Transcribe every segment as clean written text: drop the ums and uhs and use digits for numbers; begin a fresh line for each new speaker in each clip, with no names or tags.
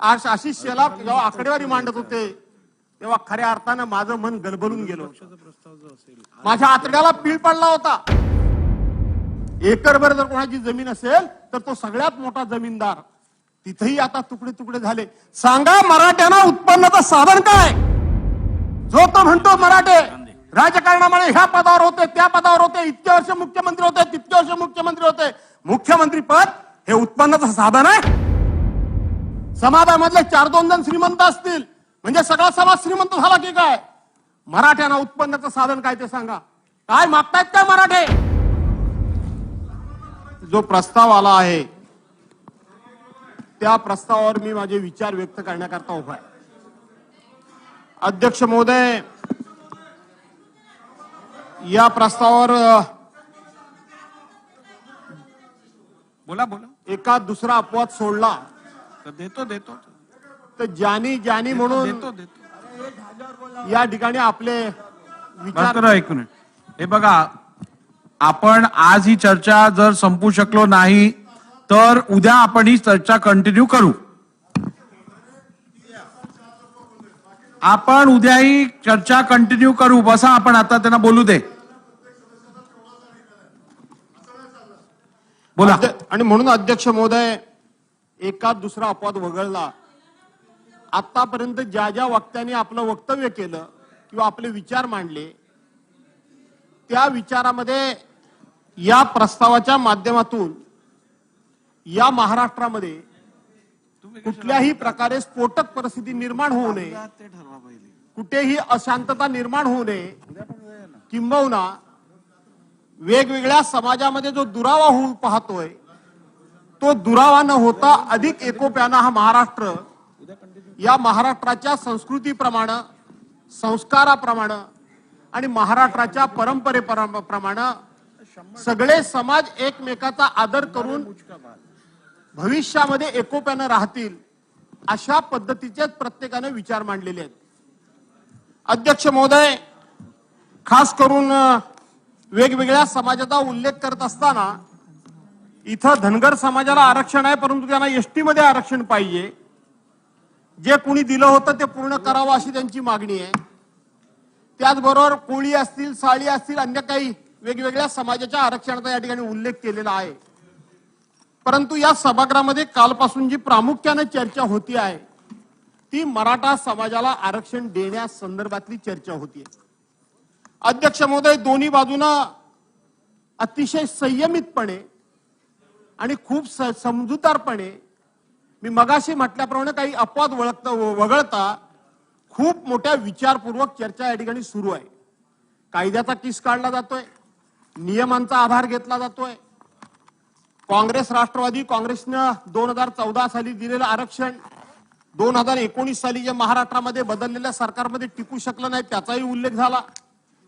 आशिष शेलार जेव्हा आकडेवारी मांडत होते तेव्हा खऱ्या अर्थानं माझं मन गलबलून गेलं होतं. माझ्या आतड्याला पीळ पडला होता. एकरभर जर कोणाची जमीन असेल तर तो सगळ्यात मोठा जमीनदार. तिथेही आता तुकडे तुकडे झाले. सांगा मराठ्यांना उत्पन्नाचं साधन काय? जो तो म्हणतो मराठे राजकारणामुळे ह्या पदावर होते त्या पदावर होते, इतके वर्ष मुख्यमंत्री होते तितके वर्ष मुख्यमंत्री होते. मुख्यमंत्री पद हे उत्पन्नाचं साधन आहे? समाजामधले 4-2 जण श्रीमंत असतील म्हणजे सगळा समाज श्रीमंत झाला की काय? मराठ्यांना उत्पन्नाचं साधन काय ते सांगा. काय मागतायत काय मराठे? जो प्रस्ताव आला आहे त्या प्रस्तावावर मी माझे विचार व्यक्त करण्याकरता उभा आहे. अध्यक्ष महोदय, या प्रस्तावावर
बोला बोला.
एका दुसरा अपवाद सोडला
देतो
तर ज्यानी म्हणून या ठिकाणी आपले विचार
ऐकून. हे बघा, आपण आज ही चर्चा जर संपू शकलो नाही तर उद्या आपण ही चर्चा कंटिन्यू करू. आपण उद्याही चर्चा कंटिन्यू करू. बसा, आपण आता त्यांना बोलू दे. बोला.
आणि म्हणून अध्यक्ष महोदय, एका दुसरा अपवाद वगळला. आतापर्यंत ज्या ज्या वक्त्यांनी आपलं वक्तव्य केलं किंवा आपले विचार मांडले त्या विचारामध्ये या प्रस्तावाच्या माध्यमातून या महाराष्ट्रामध्ये कुठल्याही प्रकारे स्फोटक परिस्थिती निर्माण होऊ नये, कुठेही अशांतता निर्माण होऊ नये, किंबहुना वेगवेगळ्या समाजामध्ये जो दुरावा होऊ पाहतोय तो दुरावा न होता अधिक एकोप्यानं हा महाराष्ट्र या महाराष्ट्राच्या संस्कृतीप्रमाणे, संस्काराप्रमाणे आणि महाराष्ट्राच्या परंपरेप्रमाणे सगळे समाज एकमेकाचा आदर करून भविष्यामध्ये एकोप्यानं राहतील अशा पद्धतीचे प्रत्येकाने विचार मांडलेले आहेत. अध्यक्ष महोदय, खास करून वेगवेगळ्या समाजाचा उल्लेख करत असताना इथं धनगर समाजाला आरक्षण आहे परंतु त्यांना एसटी मध्ये आरक्षण पाहिजे. जे कोणी दिलं होतं ते पूर्ण करावं अशी त्यांची मागणी आहे. त्याचबरोबर कोळी असतील, साळी असतील, अन्य काही वेगवेगळ्या समाजाच्या आरक्षणाचा या ठिकाणी उल्लेख केलेला आहे. परंतु या सभागृहामध्ये कालपासून जी प्रामुख्याने चर्चा होती आहे ती मराठा समाजाला आरक्षण देण्यासंदर्भातली चर्चा होतीये. अध्यक्ष महोदय, दोन्ही बाजूनं अतिशय संयमितपणे आणि खूप समजूतदारपणे, मी मगाशी म्हटल्याप्रमाणे काही अपवाद वगळता खूप मोठ्या विचारपूर्वक चर्चा या ठिकाणी सुरू आहे. कायद्याचा किस काढला जातोय, नियमांचा आधार घेतला जातोय. काँग्रेस, राष्ट्रवादी काँग्रेसनं 2014 साली दिलेलं आरक्षण 2019 साली जे महाराष्ट्रामध्ये बदललेल्या सरकारमध्ये टिकू शकलं नाही त्याचाही उल्लेख झाला.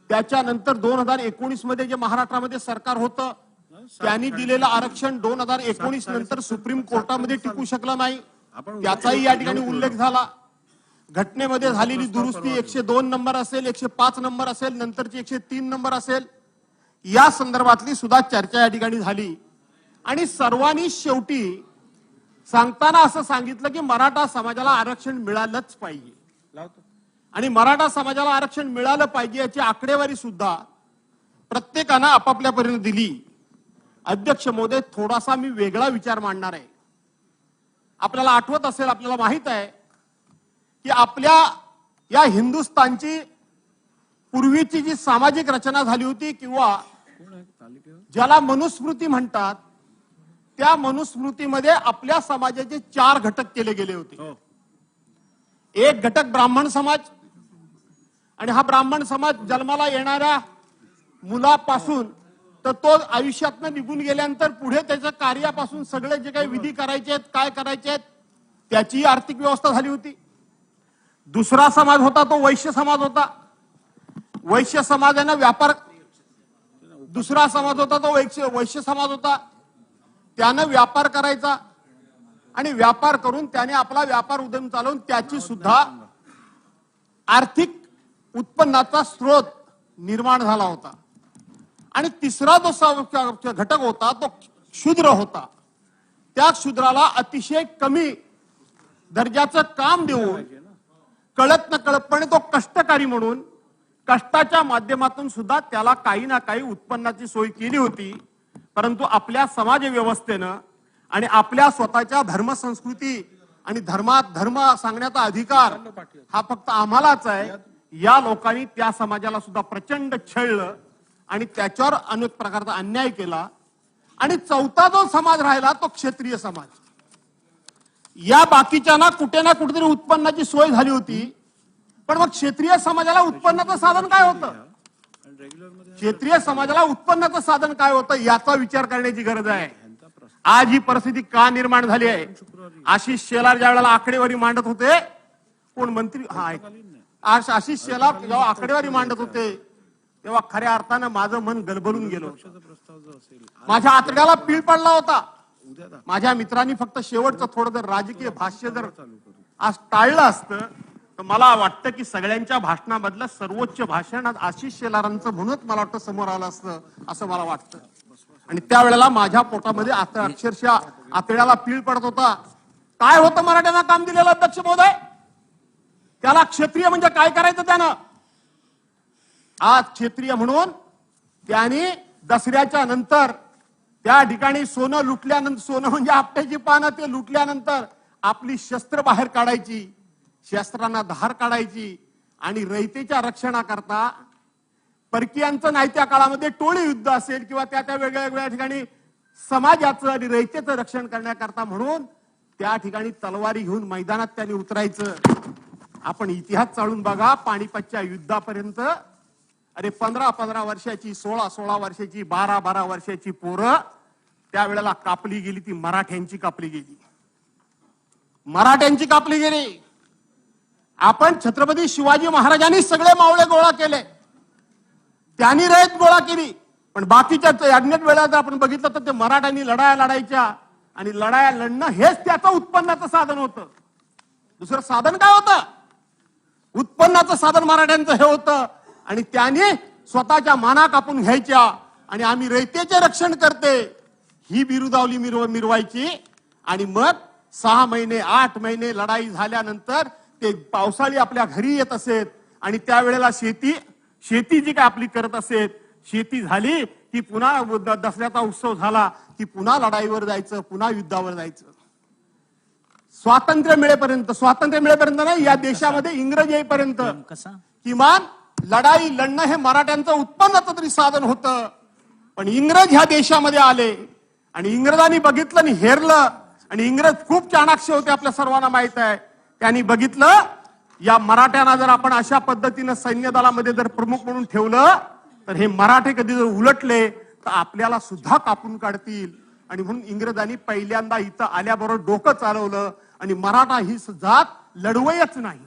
त्याच्यानंतर 2019 मध्ये जे महाराष्ट्रामध्ये सरकार होतं त्यांनी दिलेलं आरक्षण 2019 नंतर सुप्रीम कोर्टामध्ये टिकू शकलं नाही त्याचाही या ठिकाणी उल्लेख झाला. घटनेमध्ये झालेली दुरुस्ती 102 नंबर असेल, 105 नंबर असेल, नंतरची 103 नंबर असेल, या संदर्भातली सुद्धा चर्चा या ठिकाणी झाली. आणि सर्वांनी शेवटी सांगताना असं सांगितलं की मराठा समाजाला आरक्षण मिळालंच पाहिजे आणि मराठा समाजाला आरक्षण मिळालं पाहिजे याची आकडेवारी सुद्धा प्रत्येकानं आपापल्या परीने दिली. अध्यक्ष महोदय, थोडासा मी वेगळा विचार मांडणार आहे. आपल्याला आठवत असेल, आपल्याला माहित आहे की आपल्या या हिंदुस्थानची पूर्वीची जी सामाजिक रचना झाली होती किंवा ज्याला मनुस्मृती म्हणतात त्या मनुस्मृतीमध्ये आपल्या समाजाचे 4 घटक केले गेले होते. एक घटक ब्राह्मण समाज, आणि हा ब्राह्मण समाज जन्माला येणाऱ्या मुलापासून तर तो आयुष्यातनं निघून गेल्यानंतर पुढे त्याच्या कार्यापासून सगळे जे काही विधी करायचे आहेत, काय करायचे आहेत त्याची आर्थिक व्यवस्था झाली होती. दुसरा समाज होता तो वैश्य समाज होता. वैश्य समाजाने व्यापार, दुसरा समाज होता तो वैश्य समाज होता. त्यानं व्यापार करायचा आणि व्यापार करून त्याने आपला व्यापार उद्यम चालवून त्याची सुद्धा आर्थिक उत्पन्नाचा स्रोत निर्माण झाला होता. आणि तिसरा जो घटक होता तो शूद्र होता. त्या शूद्राला अतिशय कमी दर्जाचं काम देऊन कळत न कळतपणे तो कष्टकारी म्हणून कष्टाच्या माध्यमातून सुद्धा त्याला काही ना काही उत्पन्नाची सोय केली होती. परंतु आपल्या समाज व्यवस्थेनं आणि आपल्या स्वतःच्या धर्मसंस्कृती आणि धर्म सांगण्याचा अधिकार हा फक्त आम्हालाच आहे. या लोकांनी त्या समाजाला सुद्धा प्रचंड छळलं आणि त्याच्यावर अनेक प्रकारचा अन्याय केला. आणि चौथा जो समाज राहिला तो क्षत्रिय समाज. या बाकीच्यांना कुठे ना कुठेतरी उत्पन्नाची सोय झाली होती, पण मग क्षेत्रीय समाजाला उत्पन्नाचं साधन काय होतं? क्षेत्रीय समाजाला उत्पन्नाचं साधन काय होतं याचा विचार करण्याची गरज आहे. आज ही परिस्थिती का निर्माण झाली आहे? आशिष शेलार ज्या वेळेला आकडेवारी मांडत होते, कोण मंत्री आशिष शेलार जेव्हा आकडेवारी मांडत होते तेव्हा खऱ्या अर्थानं माझं मन गलबलून गेलं. माझ्या आतड्याला पीळ पडला होता. माझ्या मित्रांनी फक्त शेवटचं थोडं जर राजकीय भाष्य जर आज टाळलं असतं तर मला वाटतं की सगळ्यांच्या भाषणामधलं सर्वोच्च भाषण आज आशिष शेलारांचं म्हणूनच मला वाटतं समोर आलं असतं असं मला वाटतं. आणि त्यावेळेला माझ्या पोटामध्ये अक्षरशः आतड्याला पीळ पडत होता. काय होतं मराठ्यांना काम दिलेलं अध्यक्ष महोदय? त्याला क्षत्रिय म्हणजे काय करायचं त्यानं? आज क्षत्रिय म्हणून त्यांनी दसऱ्याच्या नंतर त्या ठिकाणी सोनं लुटल्यानंतर, सोनं म्हणजे आपट्याची पानं, ते लुटल्यानंतर आपली शस्त्र बाहेर काढायची, शस्त्रांना धार काढायची आणि रयतेच्या रक्षणाकरता परकीयांचं नाही त्या काळामध्ये टोळी युद्ध असेल किंवा त्या त्या वेगळ्या वेगळ्या ठिकाणी समाजाचं आणि रयतेचं रक्षण करण्याकरता म्हणून त्या ठिकाणी तलवारी घेऊन मैदानात त्यांनी उतरायचं. आपण इतिहास चाळून बघा, पानिपतच्या युद्धापर्यंत अरे 15-15 वर्षाची, 16-16 वर्षाची, 12-12 वर्षाची पोरं त्यावेळेला कापली गेली. ती मराठ्यांची कापली गेली, मराठ्यांची कापली गेली. आपण छत्रपती शिवाजी महाराजांनी सगळे मावळे गोळा केले, त्यांनी रयत गोळा केली. पण बाकीच्या अनेक वेळा जर आपण बघितलं तर ते मराठ्यांनी लढाया लढायच्या आणि लढाया लढणं हेच त्याचं उत्पन्नाचं साधन होतं. दुसरं साधन काय होतं? उत्पन्नाचं साधन मराठ्यांचं हे होतं. आणि त्यांनी स्वतःच्या माना कापून घ्यायच्या आणि आम्ही रयतेचे रक्षण करते ही बिरुदावली मिरवायची. आणि मग 6 महिने 8 महिने लढाई झाल्यानंतर ते पावसाळी आपल्या घरी येत असेल आणि त्यावेळेला शेती जी काय आपली करत असेल, शेती झाली की पुन्हा दसऱ्याचा उत्सव झाला की पुन्हा लढाईवर जायचं, पुन्हा युद्धावर जायचं. स्वातंत्र्य मिळेपर्यंत नाही, या देशामध्ये इंग्रज येईपर्यंत किमान लढाई लढणं हे मराठ्यांचं उत्पन्नाचं तरी साधन होतं. पण इंग्रज ह्या देशामध्ये आले आणि इंग्रजांनी बघितलं आणि हेरलं. आणि इंग्रज खूप चाणाक्ष होते, आपल्या सर्वांना माहित आहे. त्यांनी बघितलं या मराठ्यांना जर आपण अशा पद्धतीनं सैन्य दलामध्ये जर प्रमुख म्हणून ठेवलं तर हे मराठे कधी जर उलटले तर आपल्याला सुद्धा कापून काढतील. आणि म्हणून इंग्रजांनी पहिल्यांदा इथं आल्याबरोबर डोकं चालवलं आणि मराठा ही जात लढवयच नाही,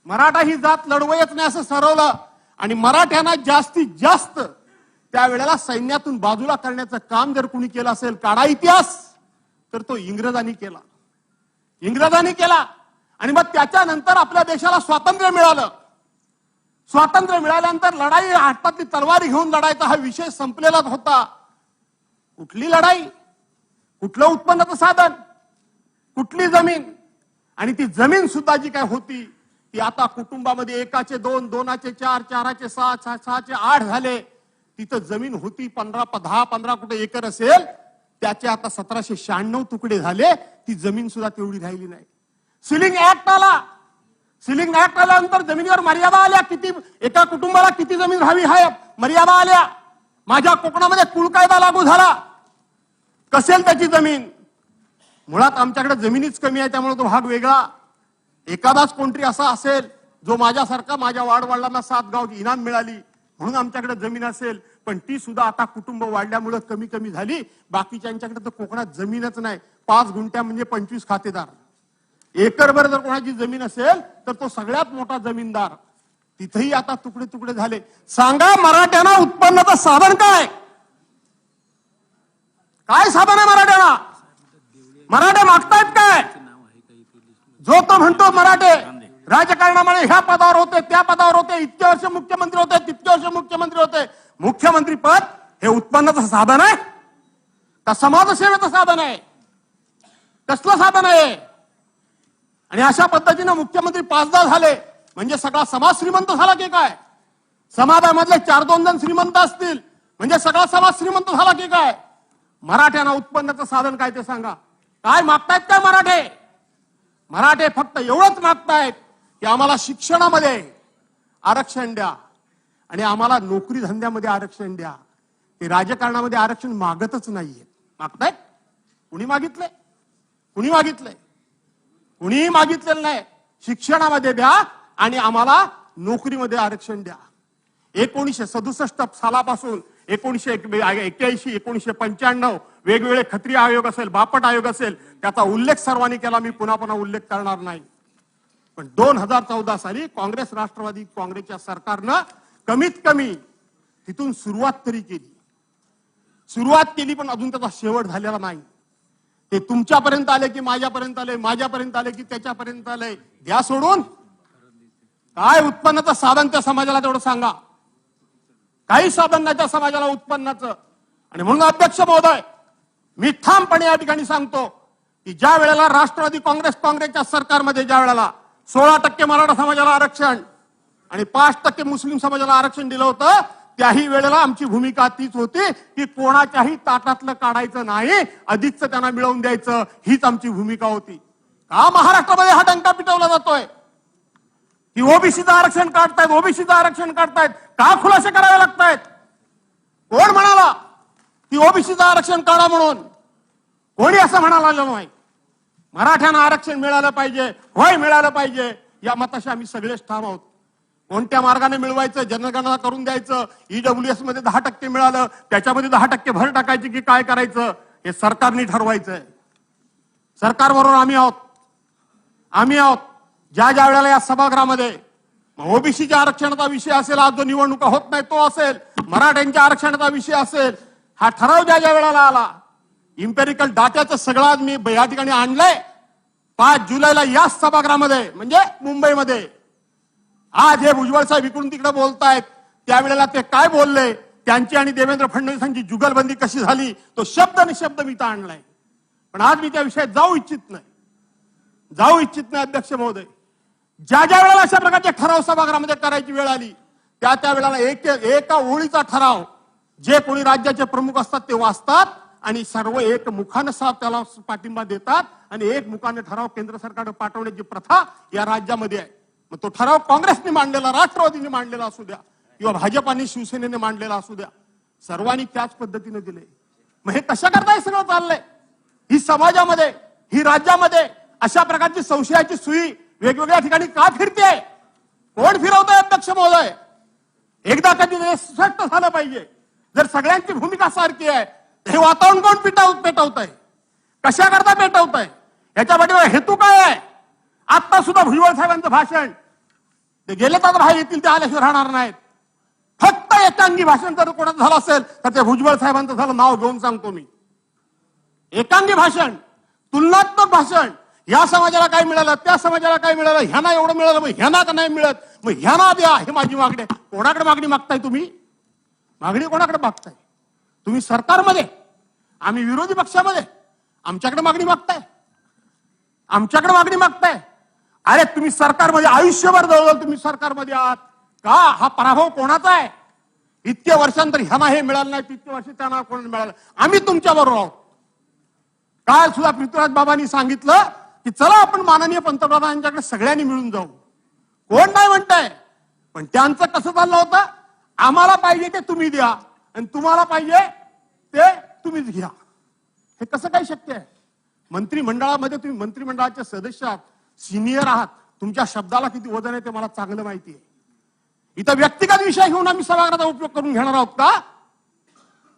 मराठा ही जात लढवयच नाही असं ठरवलं. आणि मराठ्यांना जास्तीत जास्त त्यावेळेला सैन्यातून बाजूला करण्याचं काम जर कुणी केलं असेल काढा इतिहास, तर तो इंग्रजांनी केला. आणि मग त्याच्यानंतर आपल्या देशाला स्वातंत्र्य मिळालं. स्वातंत्र्य मिळाल्यानंतर लढाई, हातातली तलवारी घेऊन लढायचा हा विषय संपलेलाच होता. कुठली लढाई, कुठलं उत्पन्नाचं साधन, कुठली जमीन? आणि ती जमीन सुद्धा जी काय होती ती आता कुटुंबामध्ये 1चे 2, 2चे 4, 4चे 6, 6चे 8 झाले. तिथं जमीन होती 10-15 कुठे एकर असेल, त्याचे आता 1796 तुकडे झाले. ती जमीन सुद्धा तेवढी राहिली नाही. सिलिंग ऍक्ट आल्यानंतर जमिनीवर मर्यादा आल्या. किती एका कुटुंबाला किती जमीन राहावी हा मर्यादा आल्या. माझ्या कोकणामध्ये कुळ कायदा लागू झाला. कसेल त्याची जमीन? मुळात आमच्याकडे जमिनीच कमी आहे, त्यामुळे तो भाग वेगळा. एखादाच कोणतरी असा असेल जो माझ्यासारखा, माझ्या वाडवडिलांना 7 गाव इनाम मिळाली म्हणून आमच्याकडे जमीन असेल, पण ती सुद्धा आता कुटुंब वाढल्यामुळे कमी कमी झाली. बाकीच्यांच्याकडे तर कोकणात जमीनच नाही. 5 गुंठ्या म्हणजे 25 खातेदार. एकरभर जर कोणाची जमीन असेल तर तो सगळ्यात मोठा जमीनदार. तिथेही आता तुकडे तुकडे झाले. सांगा मराठ्यांना उत्पन्नाचं साधन काय? काय साधन आहे मराठ्यांना? मराठे मागतायत काय? जो तो म्हणतो मराठे राजकारणामुळे ह्या पदावर होते, त्या पदावर होते, इतके वर्ष मुख्यमंत्री होते, तितके वर्ष मुख्यमंत्री होते. मुख्यमंत्री पद हे उत्पन्नाचं साधन आहे का समाजसेवेचं साधन आहे? कसलं साधन आहे? आणि अशा पद्धतीने मुख्यमंत्री 5दा झाले म्हणजे सगळा समाज श्रीमंत झाला की काय? समाजामधले 4-2 जण श्रीमंत असतील म्हणजे सगळा समाज श्रीमंत झाला की काय? मराठ्यांना उत्पन्नाचं साधन काय ते सांगा. काय मागतायत काय मराठे? मराठे फक्त एवढंच मागतायत की आम्हाला शिक्षणामध्ये आरक्षण द्या आणि आम्हाला नोकरी धंद्यामध्ये आरक्षण द्या. ते राजकारणामध्ये आरक्षण मागतच नाहीये. मागतायत? कुणी मागितलंय? कुणी मागितलंय? कुणीही मागितलेलं नाही. शिक्षणामध्ये द्या आणि आम्हाला नोकरीमध्ये आरक्षण द्या. 1967 सालापासून 1981, 1995 वेगवेगळे खत्री आयोग असेल, बापट आयोग असेल, त्याचा उल्लेख सर्वांनी केला. मी पुन्हा पुन्हा उल्लेख करणार नाही. पण 2014 साली काँग्रेस राष्ट्रवादी काँग्रेसच्या सरकारनं कमीत कमी तिथून सुरुवात तरी केली. सुरुवात केली पण अजून त्याचा शेवट झालेला नाही. ते तुमच्यापर्यंत आले की माझ्यापर्यंत आले, माझ्यापर्यंत आले की त्याच्यापर्यंत आले. द्या सोडून. काय उत्पन्नाचं साधन त्या समाजाला तेवढं सांगा. काही साधन नाही त्या समाजाला उत्पन्नाचं. आणि म्हणून अध्यक्ष महोदय, मी ठामपणे या ठिकाणी सांगतो की ज्या वेळेला राष्ट्रवादी काँग्रेसच्या सरकारमध्ये ज्या वेळेला 16% मराठा समाजाला आरक्षण आणि 5% मुस्लिम समाजाला आरक्षण दिलं होतं, त्याही वेळेला आमची भूमिका तीच होती की कोणाच्याही ताटातलं काढायचं नाही, अधिकचं त्यांना मिळवून द्यायचं, हीच आमची भूमिका होती. का महाराष्ट्रामध्ये हा डंका पिटवला जातोय की ओबीसीचं आरक्षण काढतायत, ओबीसीचं आरक्षण काढतायत? का खुलासे करावे लागतायत? कोण म्हणाला की ओबीसीचं आरक्षण काढा म्हणून? कोणी असं म्हणाला नाही. मराठ्यांना आरक्षण मिळालं पाहिजे, होय मिळालं पाहिजे, या मताशी आम्ही सगळेच ठाम आहोत. कोणत्या मार्गाने मिळवायचं, जनगणना करून द्यायचं, ईडब्ल्यूएस मध्ये 10% मिळालं त्याच्यामध्ये 10% भर टाकायची की काय करायचं हे सरकारने ठरवायचंय. सरकारबरोबर आम्ही आहोत. आम्ही आहोत. ज्या ज्या वेळेला या सभागृहामध्ये ओबीसीच्या आरक्षणाचा विषय असेल, आज जो निवडणुका होत नाही तो असेल, मराठ्यांच्या आरक्षणाचा विषय असेल, हा ठराव ज्या ज्या वेळेला आला, इम्पेरिकल डाटाचं सगळं मी या ठिकाणी आणलंय. 5 जुलैला याच सभागृहामध्ये म्हणजे मुंबईमध्ये. आज हे भुजबळ साहेब इकडून तिकडे बोलतायत, त्यावेळेला ते काय बोलले, त्यांची आणि देवेंद्र फडणवीसांची जुगलबंदी कशी झाली, तो शब्द निशब्द मी इथं आणलाय. पण आज मी त्या विषयात जाऊ इच्छित नाही अध्यक्ष महोदय. ज्या ज्या वेळेला अशा प्रकारचे ठराव सभागृहामध्ये करायची वेळ आली, त्या वेळेला एका ओळीचा ठराव जे कोणी राज्याचे प्रमुख असतात ते वाचतात आणि सर्व एक मुखानं त्याला पाठिंबा देतात आणि एक मुखाने ठराव केंद्र सरकारने पाठवण्याची प्रथा या राज्यामध्ये आहे. मग तो ठराव काँग्रेसने मांडलेला, राष्ट्रवादीने मांडलेला असू द्या किंवा भाजपाने शिवसेनेने मांडलेला असू द्या, सर्वांनी त्याच पद्धतीने दिले. मग हे कशा करता हे सगळं चाललंय? ही समाजामध्ये, ही राज्यामध्ये अशा प्रकारची संशयाची सुई वेगवेगळ्या ठिकाणी का फिरते? कोण फिरवतंय अध्यक्ष महोदय? एकदा कधी स्पष्ट झालं पाहिजे. जर सगळ्यांची भूमिका सारखी आहे, हे वातावरण कोण पेटवत आहे? कशा करता पेटवत आहे? याच्या पाठीवर हेतू काय आहे? आता सुद्धा भुजबळ साहेबांचं भाषण, ते गेले तर बाहेर येतील, ते आल्याशिवाय राहणार नाहीत. फक्त एकांगी भाषण जर कोणाचं झालं असेल तर ते भुजबळ साहेबांचं झालं. नाव घेऊन सांगतो मी. एकांगी भाषण, तुलनात्मक भाषण. या समाजाला काय मिळालं, त्या समाजाला काय मिळालं, ह्यांना एवढं मिळालं, मग ह्यांना का नाही मिळत, मग ह्यांना द्या, हे माझी मागणी. कोणाकडे मागणी मागताय तुम्ही? मागणी कोणाकडे मागताय तुम्ही? सरकारमध्ये, आम्ही विरोधी पक्षामध्ये, आमच्याकडे मागणी मागताय? आमच्याकडे मागणी मागताय? अरे तुम्ही सरकारमध्ये आयुष्यभर जवळ तुम्ही सरकारमध्ये आहात का? हा पराभव कोणाचा आहे? इतके वर्षांतर ह्यांना हे मिळालं नाही, तितके वर्ष त्यांना कोणाला मिळालं. आम्ही तुमच्या बरोबर आहोत. काल सुद्धा पृथ्वीराज बाबांनी सांगितलं की चला आपण माननीय पंतप्रधानांच्याकडे सगळ्यांनी मिळून जाऊ. कोण नाही म्हणताय, पण त्यांचं कसं चाललं होतं? आम्हाला पाहिजे ते तुम्ही द्या आणि तुम्हाला पाहिजे ते तुम्हीच घ्या. हे कसं काय शक्य आहे? मंत्रिमंडळामध्ये तुम्ही मंत्रिमंडळाचे सदस्य आहात, सिनियर आहात, तुमच्या शब्दाला किती वजन आहे ते मला चांगलं माहिती आहे. इथं व्यक्तिगत विषय घेऊन आम्ही सभागृहाचा उपयोग करून घेणार आहोत का?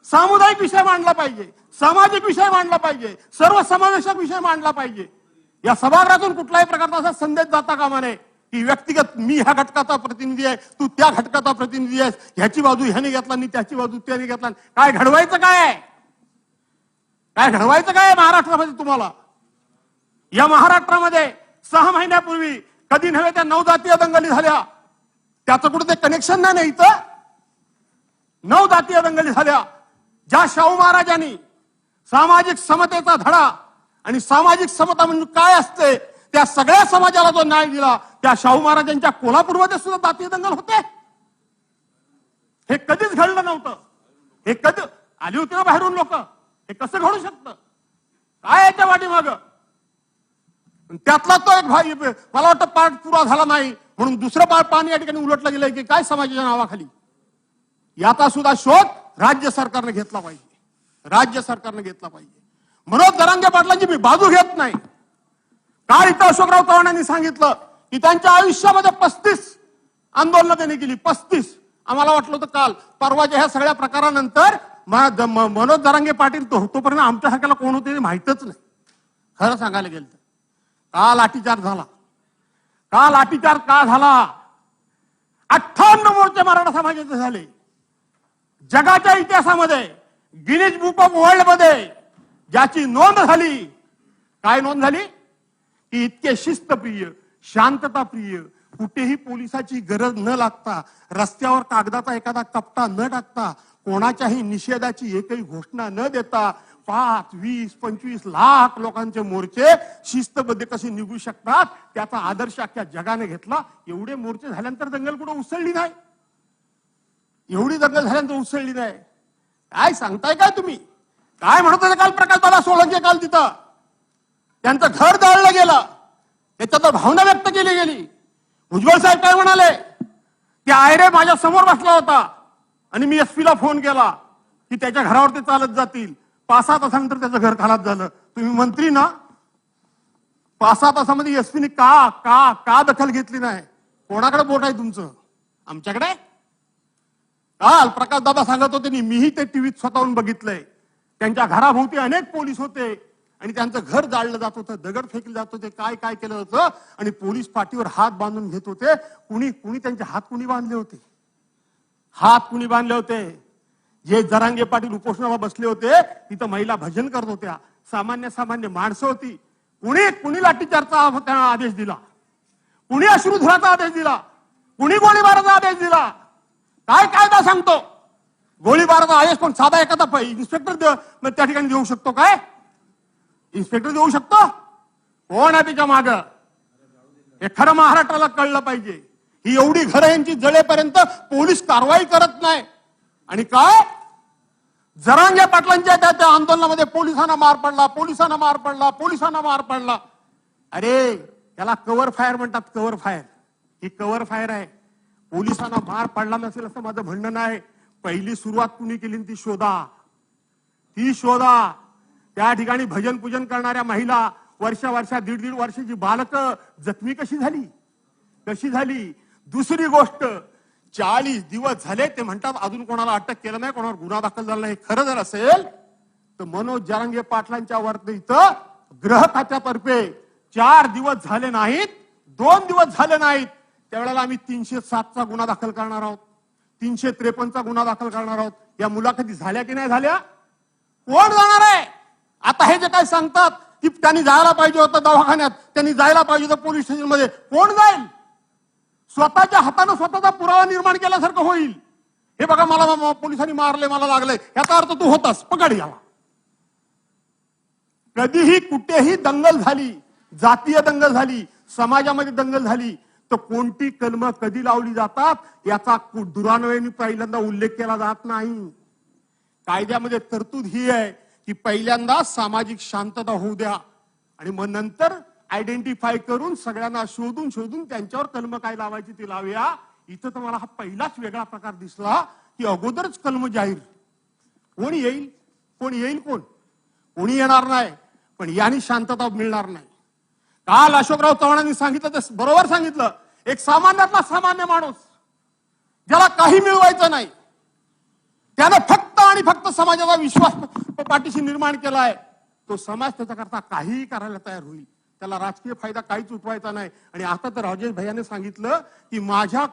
सामुदायिक विषय मांडला पाहिजे, सामाजिक विषय मांडला पाहिजे, सर्वसमावेशक विषय मांडला पाहिजे. या सभागृहातून कुठल्याही प्रकारचा असा संदेश जाता कामा नये की व्यक्तिगत मी ह्या घटकाचा प्रतिनिधी आहे, तू त्या घटकाचा प्रतिनिधी आहेस, ह्याची बाजू ह्याने घेतला आणि त्याची बाजू त्याने घेतला. काय घडवायचं काय आहे? काय घडवायचं काय आहे महाराष्ट्रामध्ये तुम्हाला? या महाराष्ट्रामध्ये 6 महिन्यापूर्वी कधी नव्हे त्या 9 जातीय दंगली झाल्या, त्याचं कुठे ते कनेक्शन नाही ना इथं? 9 जातीय दंगली झाल्या, ज्या शाहू महाराजांनी सामाजिक समतेचा धडा आणि सामाजिक समता म्हणजे काय असते त्या सगळ्या समाजाला जो न्याय दिला, त्या शाहू महाराजांच्या कोल्हापूरमध्ये सुद्धा जातीय दंगल होते. हे कधीच घडलं नव्हतं. हे कधी आली होती ना बाहेरून लोक, हे कसं घडू शकतं? काय याच्या पाठीमागं? त्यातला तो एक भाई, मला वाटतं पाठ पुरा झाला नाही म्हणून दुसरं पाणी या ठिकाणी उलटलं गेलंय की काय समाजाच्या नावाखाली. याचा सुद्धा शोध राज्य सरकारने घेतला पाहिजे. राज्य सरकारने घेतला पाहिजे. मनोज जरांगे पाटलांची मी बाजू घेत नाही. काल इथं अशोकराव चव्हाणांनी सांगितलं की त्यांच्या आयुष्यामध्ये 35 आंदोलनं त्यांनी केली. 35. आम्हाला वाटलं होतं काल परवाच्या ह्या सगळ्या प्रकारानंतर मनोज जरांगे पाटील तोपर्यंत आमच्यासारख्याला कोण होते माहितच नाही. खरं सांगायला गेलं तर का लाठीचार्ज झाला. का लाठीचार्ज का झाला? 58 मोर्चे मराठा समाजाचे झाले. जगाच्या इतिहासामध्ये गिनीज बुक ऑफ वर्ल्ड मध्ये ज्याची नोंद झाली, काय नोंद झाली की इतके शिस्तप्रिय, शांतताप्रिय, कुठेही पोलिसाची गरज न लागता, रस्त्यावर कागदाचा एखादा कपटा न टाकता, कोणाच्याही निषेधाची एकही घोषणा न देता 5, 20, 25 लाख लोकांचे मोर्चे शिस्तबद्ध कसे निघू शकतात त्याचा आदर्श अख्ख्या जगाने घेतला. एवढे मोर्चे झाल्यानंतर दंगल कुठं उसळली नाही. एवढी दंगल झाल्यानंतर उसळली नाही. काय सांगताय काय तुम्ही? काय म्हणत होते काल प्रकाश दादा सोळंके? काल तिथं त्यांचं घर जाळलं गेलं, त्याच्यात भावना व्यक्त केली गेली. भुजबळ साहेब काय म्हणाले की आयरे माझ्या समोर बसला होता आणि मी एसपीला फोन केला की त्याच्या घरावर ते चालत जातील. 5-6 तासानंतर त्याचं घर खालास झालं. तुम्ही मंत्री ना, 5-6 तासामध्ये एसपीने का दखल घेतली नाही? कोणाकडे बोट आहे तुमचं? आमच्याकडे. काल प्रकाश दादा सांगत होते, मीही ते टीव्हीत स्वतःहून बघितलंय. त्यांच्या घराभोवती अनेक पोलीस होते आणि त्यांचं घर जाळलं जात होतं, दगड फेकले जात होते, काय काय केलं होतं आणि पोलीस पाठीवर हात बांधून घेत होते. कुणी त्यांचे हात बांधले होते? हात कुणी बांधले होते? जे जरांगे पाटील उपोषणाला बसले होते तिथं महिला भजन करत होत्या, सामान्य माणसं होती. कुणी लाठीचार्जचा आदेश दिला? कुणी अश्रुधुराचा आदेश दिला? कुणी गोळीबाराचा आदेश दिला? काय कायदा सांगतो? गोळीबाराचा आदेश कोण साधा एखादा इन्स्पेक्टर त्या ठिकाणी देऊ शकतो? काय इन्स्पेक्टर देऊ शकतो? कोण आहे त्याच्या माग? हे खरं महाराष्ट्राला कळलं पाहिजे. ही एवढी घरं यांची जळेपर्यंत पोलीस कारवाई करत नाही. आणि काय जरांगे पाटलांच्या त्या आंदोलनामध्ये पोलिसांना मार पडला. अरे त्याला कव्हर फायर म्हणतात. कव्हर फायर ही कव्हर फायर आहे. पोलिसांना मार पडला नसेल असं माझं म्हणणं नाही. पहिली सुरुवात कुणी केली ती शोधा. त्या ठिकाणी भजन पूजन करणाऱ्या महिला, वर्षा दीड वर्षाची बालकं जखमी कशी झाली? दुसरी गोष्ट, 40 दिवस झाले ते म्हणतात अजून कोणाला अटक केलं नाही, कोणावर गुन्हा दाखल झाला नाही. खरं जर असेल तर मनोज जरांगे पाटलांच्या वरती इथं गृह खात्यातर्फे 4 दिवस झाले नाहीत, 2 दिवस झाले नाहीत, त्यावेळेला आम्ही 307चा गुन्हा दाखल करणार आहोत, 353चा गुन्हा दाखल करणार आहोत. या मुलाखती झाल्या की नाही झाल्या? कोण जाणार आहे? आता हे जे काय सांगतात की त्यांनी जायला पाहिजे होतं दवाखान्यात, त्यांनी जायला पाहिजे होतं पोलीस स्टेशन मध्ये, कोण जाईल? स्वतःच्या हाताने स्वतःचा पुरावा निर्माण केल्यासारखं होईल. हे बघा मला पोलिसांनी मारले, मला लागले, याचा अर्थ तू होतास, पकड याला. कधीही कुठेही दंगल झाली, जातीय दंगल झाली, समाजामध्ये दंगल झाली तर कोणती कलम कधी लावली जातात याचा दुरान्वयाने पहिल्यांदा उल्लेख केला जात नाही. कायद्यामध्ये तरतूद ही आहे की पहिल्यांदा सामाजिक शांतता होऊ द्या आणि मग नंतर आयडेंटिफाय करून सगळ्यांना शोधून त्यांच्यावर कलम काय लावायची ती लावूया. इथं तर मला हा पहिलाच वेगळा प्रकार दिसला की अगोदरच कलम जाहीर. कोणी येईल कोणी येणार नाही, पण याने शांतता मिळणार नाही. काल अशोकराव चव्हाणांनी सांगितलं ते बरोबर सांगितलं. एक सामान्यातला सामान्य माणूस ज्याला काही मिळवायचं नाही, त्याने फक्त आणि फक्त समाजाचा विश्वास पाठीशी निर्माण केलाय, तो समाज त्याच्याकरता काहीही करायला तयार होईल. त्याला राजकीय फायदा काहीच उठवायचा नाही. आणि आता तर राजेश भैयाने सांगितलं की माझ्या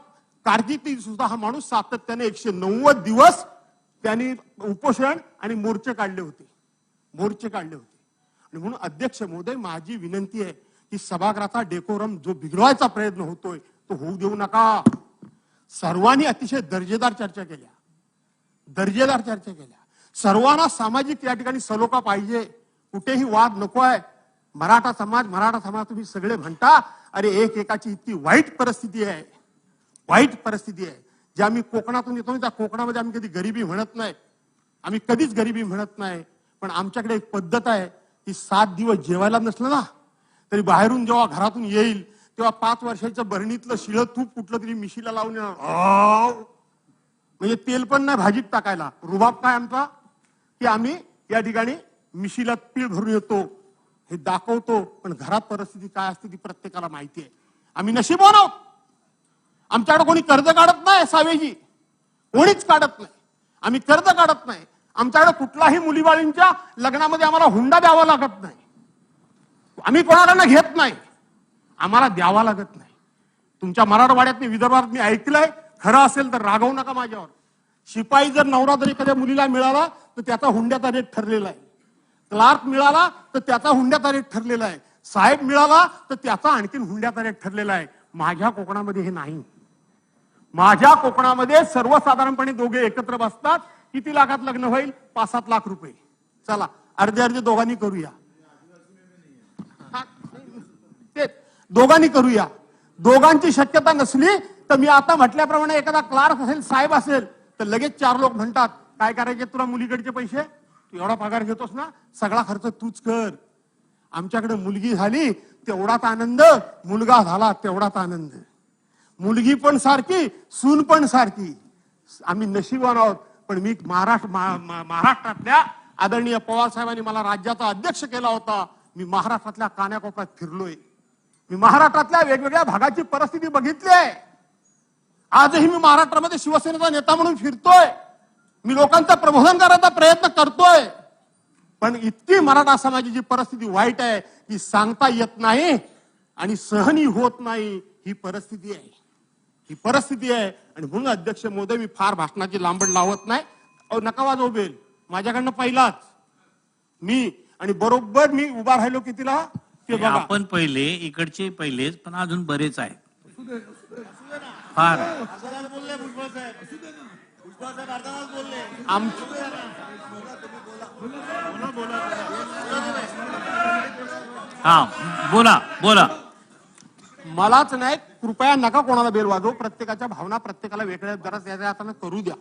कारकिर्दीत सुद्धा हा माणूस सातत्याने 190 दिवस त्यांनी उपोषण आणि मोर्चे काढले होते. आणि म्हणून अध्यक्ष महोदय, माझी विनंती आहे की सभागृहाचा डेकोरम जो बिघडवायचा प्रयत्न होतोय तो होऊ देऊ नका. सर्वांनी अतिशय दर्जेदार चर्चा केल्या. सर्वांना सामाजिक या ठिकाणी सलोखा पाहिजे. कुठेही वाद नको आहे. मराठा समाज तुम्ही सगळे म्हणता, अरे एक एकाची इतकी वाईट परिस्थिती आहे, वाईट परिस्थिती आहे. जे आम्ही कोकणातून येतो त्या कोकणामध्ये आम्ही कधी गरिबी म्हणत नाही, आम्ही कधीच गरिबी म्हणत नाही. पण आमच्याकडे एक पद्धत आहे की 7 दिवस जेवायला नसलं ना तरी बाहेरून जेव्हा घरातून येईल तेव्हा 5 वर्षाच्या बरणीतलं शिळं तूप कुठलं तरी मिशीला लावून येणार. म्हणजे तेल पण नाही भाजीत टाकायला. रुबाब काय आमचा की आम्ही या ठिकाणी मिशीला पीळ भरून येतो हे दाखवतो, पण घरात परिस्थिती काय असते ती प्रत्येकाला माहिती आहे. आम्ही नशीबवान आहोत, आमच्याकडे कोणी कर्ज काढत नाही. सावेजी कोणीच काढत नाही, आम्ही कर्ज काढत नाही. आमच्याकडे कुठलाही मुलीबाळींच्या लग्नामध्ये आम्हाला हुंडा द्यावा लागत नाही, आम्ही कोणाकडनं घेत नाही, आम्हाला द्यावा लागत नाही. तुमच्या मराठवाड्यात विदर्भात मी ऐकलंय, खरं असेल तर रागवू नका माझ्यावर. शिपाई जर नवरा जर एखाद्या मुलीला मिळाला तर त्याचा हुंड्याचा रेट ठरलेला आहे, क्लार्क मिळाला तर त्याचा हुंड्याचा रेट ठरलेला आहे, साहेब मिळाला तर त्याचा आणखीन हुंड्याचा रेट ठरलेला आहे. माझ्या कोकणामध्ये हे नाही. माझ्या कोकणामध्ये सर्वसाधारणपणे दोघे एकत्र बसतात. किती लाखात लग्न होईल? 5-7 लाख रुपये. चला अर्धे अर्धे दोघांनी करूया, दोघांनी करूया. दोघांची शक्यता नसली तर मी आता म्हटल्याप्रमाणे एखादा क्लार्क असेल, साहेब असेल, तर लगेच 4 लोक म्हणतात काय करायचे तुला मुलीकडचे पैसे, तू एवढा पगार घेतोस ना, सगळा खर्च तूच कर. आमच्याकडे मुलगी झाली तेवढाच आनंद, मुलगा झाला तेवढाच आनंद. मुलगी पण सारखी, सून पण सारखी. आम्ही नशीबवान आहोत. पण मी महाराष्ट्रातल्या आदरणीय पवार साहेबांनी मला राज्याचा अध्यक्ष केला होता. मी महाराष्ट्रातल्या कानाकोपऱ्यात फिरलोय, मी महाराष्ट्रातल्या वेगवेगळ्या भागाची परिस्थिती बघितली आहे. आजही मी महाराष्ट्रामध्ये शिवसेनेचा नेता म्हणून फिरतोय, मी लोकांचं प्रबोधन करायचा प्रयत्न करतोय. पण इतकी मराठा समाजाची परिस्थिती वाईट आहे की सांगता येत नाही आणि सहनी होत नाही. ही परिस्थिती आहे, ही परिस्थिती आहे. आणि म्हणून अध्यक्ष महोदय मी फार भाषणाची लांबड लावत नाही. नका वाजवू बेल, माझ्याकडनं पहिलाच मी, आणि बरोबर मी उभा राहिलो कितीला ते बघा.
आपण पहिले इकडचे पहिलेच, पण अजून बरेच आहे फार. हा बोला बोला.
मलाच नाही, कृपया नका कोणाला बेल वाजवू. प्रत्येकाच्या भावना प्रत्येकाला वेगळ्या जरा त्याला करू द्या.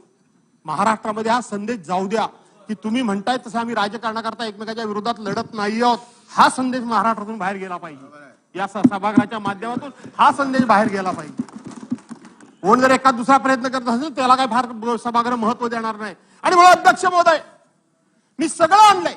महाराष्ट्रामध्ये हा संदेश जाऊ द्या की तुम्ही म्हणताय तसं आम्ही राजकारणाकरता एकमेकाच्या विरोधात लढत नाही आहोत. हा संदेश महाराष्ट्रातून बाहेर गेला पाहिजे, या सभागृहाच्या माध्यमातून हा संदेश बाहेर गेला पाहिजे. कोण जर एखाद दुसरा प्रयत्न करत असेल त्याला काय फार सभागृह महत्व देणार नाही. आणि मला अध्यक्ष महोदय मी सगळं आणलंय,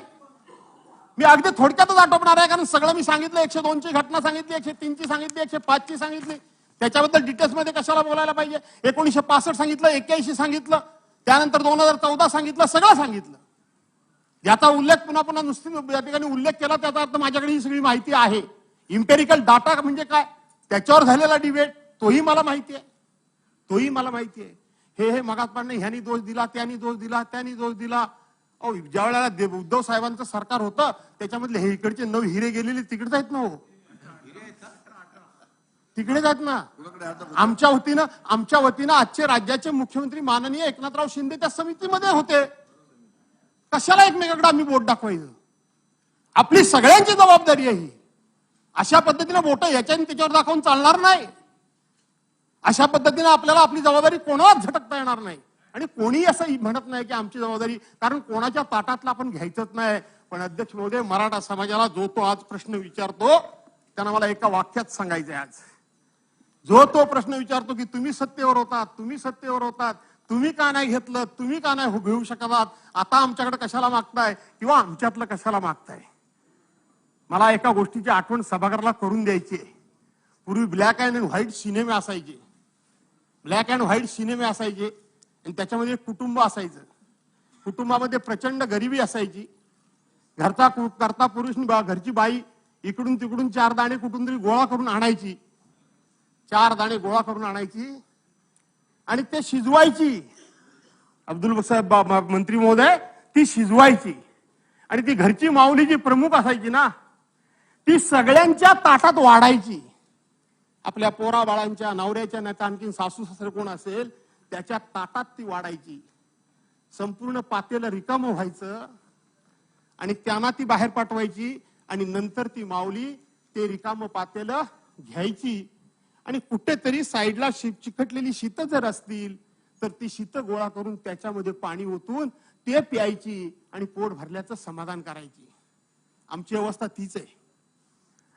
मी अगदी थोडक्यातच आटोपणार आहे, कारण सगळं मी सांगितलं. 102ची घटना सांगितली, 103ची सांगितली, 105ची सांगितली, त्याच्याबद्दल डिटेल्स मध्ये कशाला बोलायला पाहिजे. 1965 सांगितलं, 81 सांगितलं, त्यानंतर 2014 सांगितलं, सगळं सांगितलं. याचा उल्लेख पुन्हा पुन्हा नुसती या ठिकाणी उल्लेख केला त्याचा अर्थ माझ्याकडे ही सगळी माहिती आहे. इम्पेरिकल डाटा म्हणजे काय त्याच्यावर झालेला डिबेट तोही मला माहिती आहे, तोही मला माहिती आहे. हे मगाचपासून ह्यानी दोष दिला, त्यानी दोष दिला, त्यानी दोष दिला. ज्या वेळेला उद्धव साहेबांचं सरकार होतं त्याच्यामधले हे इकडचे 9 हिरे गेलेले तिकडेच आहेत ना, हो तिकडेच आहेत ना. आमच्या वतीनं आजचे राज्याचे मुख्यमंत्री माननीय एकनाथराव शिंदे त्या समितीमध्ये होते. कशाला एकमेकांकडे आम्ही बोट दाखवायचं? आपली सगळ्यांची जबाबदारी आहे ही. अशा पद्धतीने बोट याच्याने त्याच्यावर दाखवून चालणार नाही. अशा पद्धतीने आपल्याला आपली जबाबदारी कोणालाच झटकता येणार नाही. आणि कोणी असं म्हणत नाही की आमची जबाबदारी, कारण कोणाच्या ताटातला आपण घ्यायचंच नाही. पण अध्यक्ष महोदय, मराठा समाजाला जो तो आज प्रश्न विचारतो त्यांना मला एका वाक्यात सांगायचंय. आज जो तो प्रश्न विचारतो की तुम्ही सत्तेवर होतात, तुम्ही सत्तेवर होतात, तुम्ही का नाही घेतलं, तुम्ही का नाही घेऊ शकतात, आता आमच्याकडे कशाला मागताय किंवा आमच्यातलं कशाला मागताय. मला एका गोष्टीची आठवण सभागृहाला करून द्यायची आहे. पूर्वी ब्लॅक अँड व्हाईट सिनेमे असायचे, ब्लॅक अँड व्हाईट सिनेमे असायचे आणि त्याच्यामध्ये एक कुटुंब असायचं. कुटुंबामध्ये प्रचंड गरिबी असायची. करता पुरुष घरची बाई इकडून तिकडून 4 दाणे कुठून तरी गोळा करून आणायची, 4 दाणे गोळा करून आणायची आणि ते शिजवायची. अब्दुल साहेब मंत्री महोदय, ती शिजवायची आणि ती घरची माऊली जी प्रमुख असायची ना, ती सगळ्यांच्या ताटात वाढायची. आपल्या पोरा बाळांच्या, नवऱ्याच्या, नाही आणखी सासू सासरे कोण असेल त्याच्या ताटात ती वाढायची. संपूर्ण पातेलं रिकामं व्हायचं आणि त्यांना ती बाहेर पाठवायची आणि नंतर ती माऊली ते रिकामं पातेलं घ्यायची आणि कुठेतरी साईडला चिकटलेली शीतं जर असतील तर ती शीतं गोळा करून त्याच्यामध्ये पाणी ओतून ते प्यायची आणि पोट भरल्याचं समाधान करायची. आमची अवस्था तीच आहे.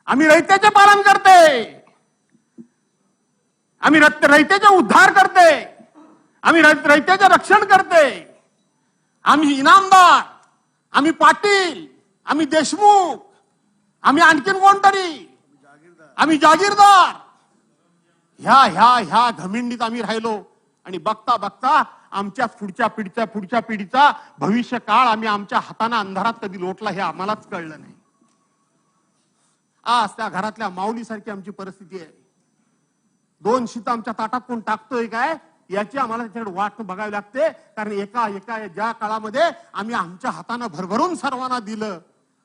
आम्ही रयतेचे पालन करते, आम्ही रयतेचे उद्धार करते, आम्ही रयतेचे रक्षण करते. आम्ही इनामदार, आम्ही पाटील, आम्ही देशमुख, आम्ही आणखीन कोणतरी, आम्ही जागीरदार, ह्या घमिंडीत आम्ही राहिलो आणि बघता बघता आमच्या पुढच्या पिढीचा भविष्य काळ आम्ही आमच्या हाताने अंधारात कधी लोटला हे आम्हालाच कळलं नाही. आज त्या घरातल्या माऊलीसारखी आमची परिस्थिती आहे. 2 शीतं आमच्या ताटात कोण टाकतोय काय याची आम्हाला त्याच्याकडे वाट बघावी लागते. कारण एका ज्या काळामध्ये आम्ही आमच्या हाताने भरभरून सर्वांना दिलं,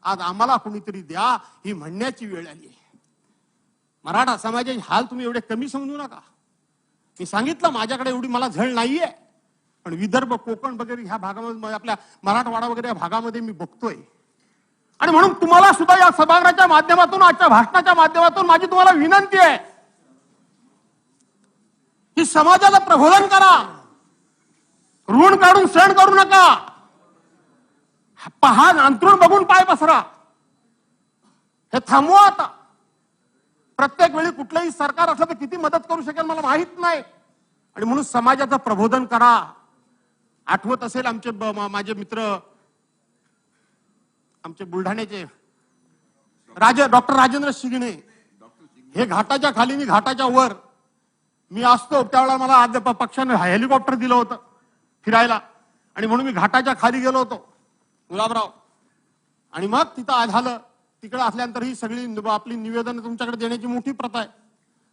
आज आम्हाला कोणीतरी द्या ही म्हणण्याची वेळ आली आहे. मराठा समाजाचे हाल तुम्ही एवढे कमी समजू नका. मी सांगितलं माझ्याकडे एवढी मला झळ नाहीये, पण विदर्भ, कोकण वगैरे ह्या भागामध्ये, आपल्या मराठवाडा वगैरे या भागामध्ये मी बघतोय. आणि म्हणून तुम्हाला सुद्धा या सभागृहाच्या माध्यमातून, आजच्या भाषणाच्या माध्यमातून माझी तुम्हाला विनंती आहे की समाजाला प्रबोधन करा, ऋण काढून सण करू नका. पहा, अंतरुण बघून पाय पसरा, हे थांबवा आता. प्रत्येक वेळी कुठलंही सरकार असलं तर किती मदत करू शकेल मला माहित नाही. आणि म्हणून समाजाचं प्रबोधन करा. आठवत असेल माझे मित्र, आमचे बुलढाण्याचे डॉक्टर राजेंद्र शिगणे, हे घाटाच्या खाली मी घाटाच्या वर मी असतो त्यावेळेला मला पक्षाने हेलिकॉप्टर दिलं होतं फिरायला. आणि म्हणून मी घाटाच्या खाली गेलो होतो गुलाबराव. आणि मग तिथं झालं, तिकडे असल्यानंतर ही सगळी आपली निवेदन तुमच्याकडे देण्याची मोठी प्रथा आहे.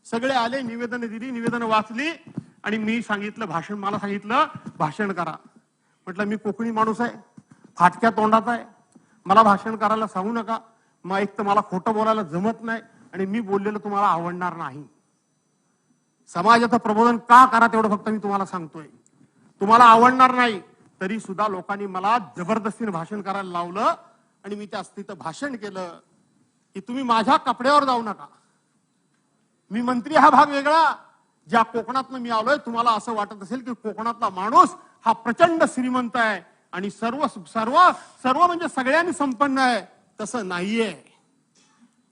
सगळे आले, निवेदन दिली, निवेदन वाचली आणि मी सांगितलं मला सांगितलं भाषण करा. म्हटलं मी कोकणी माणूस आहे, फाटक्या तोंडाचा आहे, मला भाषण करायला सांगू नका. मग एक तर मला खोटं बोलायला जमत नाही आणि मी बोललेलं तुम्हाला आवडणार नाही. समाजाचं प्रबोधन का करा तेवढं फक्त मी तुम्हाला सांगतोय. तुम्हाला आवडणार नाही तरी सुद्धा लोकांनी मला जबरदस्तीने भाषण करायला लावलं आणि मी त्या स्थितीत भाषण केलं की तुम्ही माझ्या कपड्यावर जाऊ नका. मी मंत्री हा भाग वेगळा. ज्या कोकणातनं मी आलोय, तुम्हाला असं वाटत असेल की कोकणातला माणूस हा प्रचंड श्रीमंत आहे आणि सर्व म्हणजे सगळ्यांनी संपन्न आहे. तसं नाहीये,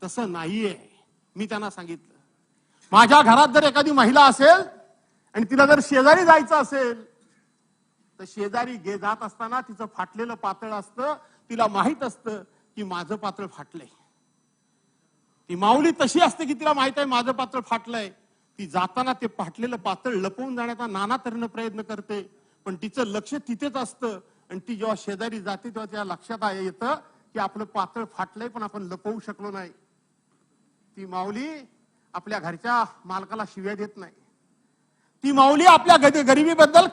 तसं नाहीये. मी त्यांना सांगितलं माझ्या घरात जर एखादी महिला असेल आणि तिला जर शेजारी जायचं असेल तर शेजारी जात असताना तिचं फाटलेलं पातळ असतं, तिला माहित असतं की माझं पातळ फाटलंय. ती माऊली तशी असते की तिला माहित आहे माझं पातळ फाटलंय. ती जाताना ते फाटलेलं पातळ लपवून जाण्याचा नाना तऱ्हेने प्रयत्न करते, पण तिचं लक्ष तिथेच असतं. आणि ती जेव्हा शेजारी जाते तेव्हा त्या लक्षात येतं की आपलं पातळ फाटलंय पण आपण लपवू शकलो नाही. ती माऊली आपल्या घरच्या मालकाला शिव्या देत नाही. ती माऊली आपल्या गरिबीबद्दल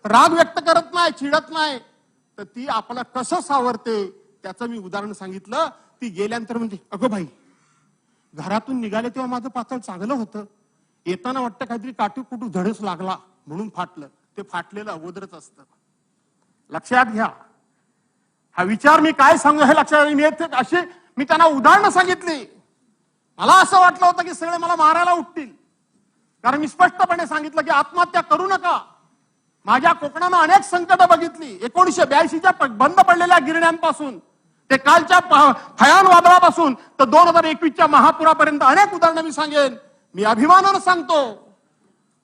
राग व्यक्त करत नाही, चिडत नाही. तर ती आपलं कसं सावरते त्याचं मी उदाहरण सांगितलं. ती गेल्यानंतर म्हणजे अगं बाई, घरातून निघाले तेव्हा माझं पातळ चांगलं होतं, येताना वाटतं काहीतरी काटूकुटू धडच लागला म्हणून फाटलं. ते फाटलेलं अगोदरच असतं. लक्षात घ्या. हा विचार मी काय सांगू हे लक्षात अशी मी त्यांना उदाहरणं सांगितली. मला असं वाटलं होतं की सगळे मला मारायला उठतील, कारण मी स्पष्टपणे सांगितलं की आत्महत्या करू नका. माझ्या कोकणानं अनेक संकट बघितली. 1982च्या बंद पडलेल्या गिरण्यांपासून ते कालच्या भयान वादळापासून तर 2021च्या महापुरापर्यंत अनेक उदाहरणं मी सांगेन. मी अभिमानानं सांगतो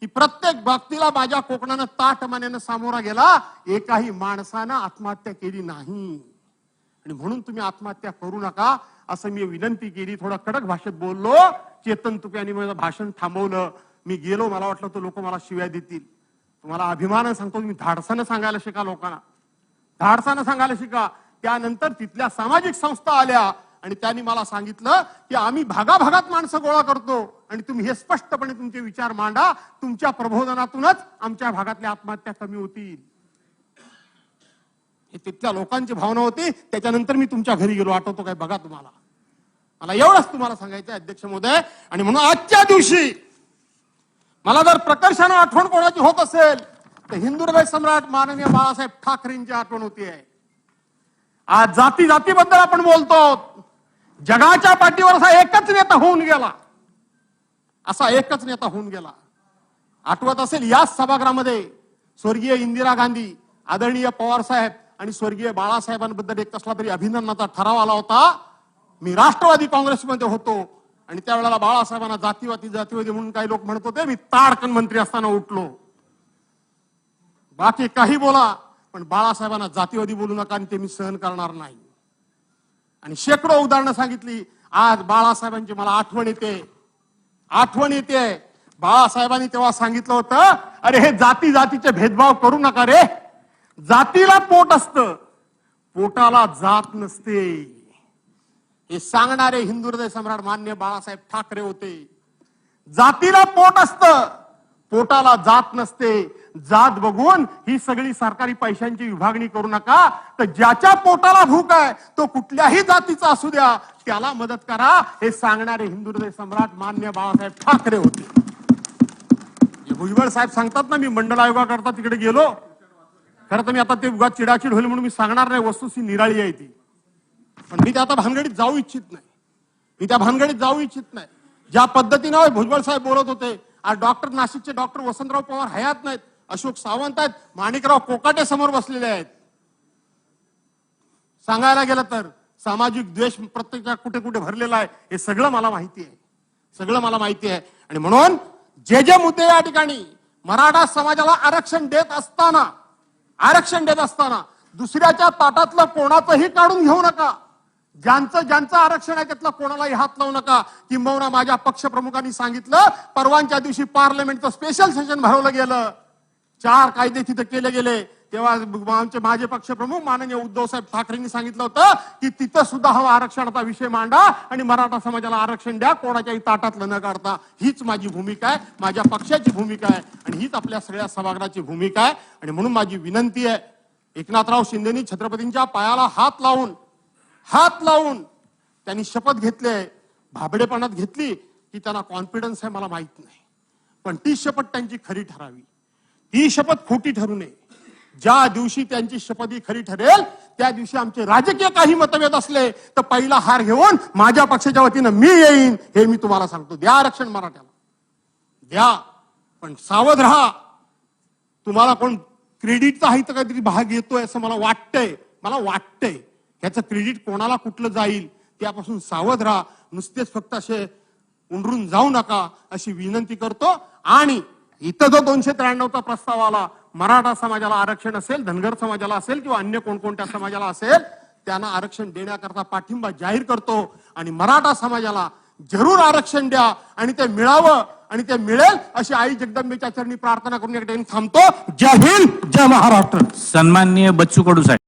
की प्रत्येक बाबतीला माझ्या कोकणानं ताठमानेनं सामोरा गेला. एकाही माणसानं आत्महत्या केली नाही. आणि म्हणून तुम्ही आत्महत्या करू नका असं मी विनंती केली. थोडा कडक भाषेत बोललो. चेतन तुपे यांनी माझं भाषण थांबवलं. मी गेलो, मला वाटलं तो लोक मला शिव्या देतील. तुम्हाला अभिमानानं सांगतो, मी धाडसानं सांगायला शिका, लोकांना धाडसानं सांगायला शिका. त्यानंतर तिथल्या सामाजिक संस्था आल्या आणि त्यांनी मला सांगितलं की आम्ही भागाभागात माणसं गोळा करतो आणि तुम्ही हे स्पष्टपणे तुमचे विचार मांडा. तुमच्या प्रबोधनातूनच आमच्या भागातल्या आत्महत्या कमी होतील. हे तिथल्या लोकांची भावना होती. त्याच्यानंतर मी तुमच्या घरी गेलो, आठवतो काय बघा तुम्हाला. मला एवढंच तुम्हाला सांगायचं अध्यक्ष महोदय. आणि म्हणून आजच्या दिवशी मला जर प्रकर्षानं आठवण कोणाची होत असेल तर हिंदुहृदय सम्राट माननीय बाळासाहेब ठाकरेंची आठवण होती आहे. आज जातीबद्दल आपण बोलतो, जगाच्या पाठीवर असा एकच नेता होऊन गेला, असा एकच नेता होऊन गेला. आठवत असेल याच सभागृहामध्ये स्वर्गीय इंदिरा गांधी, आदरणीय पवार साहेब आणि स्वर्गीय बाळासाहेबांबद्दल एक कसला तरी अभिनंदनाचा ठराव आला होता. मी राष्ट्रवादी काँग्रेसमध्ये होतो आणि त्यावेळेला बाळासाहेबांना जातीवादी म्हणून काही लोक म्हणत होते. मी ताडकन मंत्री असताना उठलो. बाकी काही बोला पण बाळासाहेबांना जातीवादी बोलू नका आणि ते मी सहन करणार नाही. आणि शेकडो उदाहरणं सांगितली. आज बाळासाहेबांची मला आठवण येते. बाळासाहेबांनी तेव्हा सांगितलं होतं, अरे हे जातीचे भेदभाव करू नका रे. जातीला पोट असतं, पोटाला जात नसते. हे सांगणारे हिंदू हृदय सम्राट मान्य बाळासाहेब ठाकरे होते. जातीला पोट असतं, पोटाला जात नसते. जात बघून ही सगळी सरकारी पैशांची विभागणी करू नका. तर ज्याच्या पोटाला भूक आहे तो कुठल्याही जातीचा असू द्या, त्याला मदत करा. हे सांगणारे हिंदू हृदय सम्राट मान्य बाळासाहेब ठाकरे होते. भुजबळ साहेब सांगतात ना, मी मंडळ आयोगाकरता तिकडे गेलो. खरं तर मी आता ते उगाच चिडाचिड होईल म्हणून मी सांगणार नाही, वस्तुस्थिती निराळी आहे ती. पण मी त्या आता भानगडीत जाऊ इच्छित नाही. ज्या पद्धतीनं भुजबळ साहेब बोलत होते, आज नाशिकचे डॉक्टर वसंतराव पवार हयात नाहीत, अशोक सावंत आहेत, माणिकराव कोकाटे समोर बसलेले आहेत. सांगायला गेलं तर सामाजिक द्वेष प्रत्येक कुठे कुठे भरलेला आहे, हे सगळं मला माहिती आहे. आणि म्हणून जे मुद्दे या ठिकाणी मराठा समाजाला आरक्षण देत असताना दुसऱ्याच्या ताटातलं कोणाचंही काढून घेऊ नका. ज्यांचं आरक्षण आहे त्यातलं कोणालाही हात लावू नका. किंबहुना माझ्या पक्षप्रमुखांनी सांगितलं, परवानच्या दिवशी पार्लमेंटचं स्पेशल सेशन भरवलं गेलं, 4 कायदे तिथे केले गेले. तेव्हा माझे पक्षप्रमुख माननीय उद्धव साहेब ठाकरेंनी सांगितलं होतं की तिथं सुद्धा हा आरक्षणाचा विषय मांडा आणि मराठा समाजाला आरक्षण द्या, कोणाच्याही ताटातलं न काढता. हीच माझी भूमिका आहे, माझ्या पक्षाची भूमिका आहे आणि हीच आपल्या सगळ्या सभागृहाची भूमिका आहे. आणि म्हणून माझी विनंती आहे, एकनाथराव शिंदेनी छत्रपतींच्या पायाला हात लावून त्यांनी शपथ घेतली आहे. भाबडेपणात घेतली की त्यांना कॉन्फिडन्स आहे मला माहित नाही, पण ती शपथ त्यांची खरी ठरावी. ती शपथ खोटी ठरू नये. ज्या दिवशी त्यांची शपथ ही खरी ठरेल त्या दिवशी आमचे राजकीय काही मतभेद असले तर पहिला हार घेऊन माझ्या पक्षाच्या वतीनं मी येईन, हे मी तुम्हाला सांगतो. द्या आरक्षण मराठ्याला, द्या, पण सावध राहा. तुम्हाला कोण क्रेडिटचा आहे तर काहीतरी भाग येतोय असं मला वाटतंय. ह्याचं क्रेडिट कोणाला कुठलं जाईल त्यापासून सावध राहा. नुसतेच फक्त असे उंडरून जाऊ नका अशी विनंती करतो. आणि इथं जो 293चा प्रस्ताव आला, मराठा समाजाला आरक्षण असेल, धनगर समाजाला असेल किंवा अन्य कोणकोणत्या समाजाला असेल, त्यांना आरक्षण देण्याकरता पाठिंबा जाहीर करतो. आणि मराठा समाजाला जरूर आरक्षण द्या आणि ते मिळावं आणि ते मिळेल अशी आई जगदंबेच्या चरणी प्रार्थना करून या ठिकाणी थांबतो. जय हिंद, जय महाराष्ट्र.
सन्माननीय बच्चू कडू साहेब.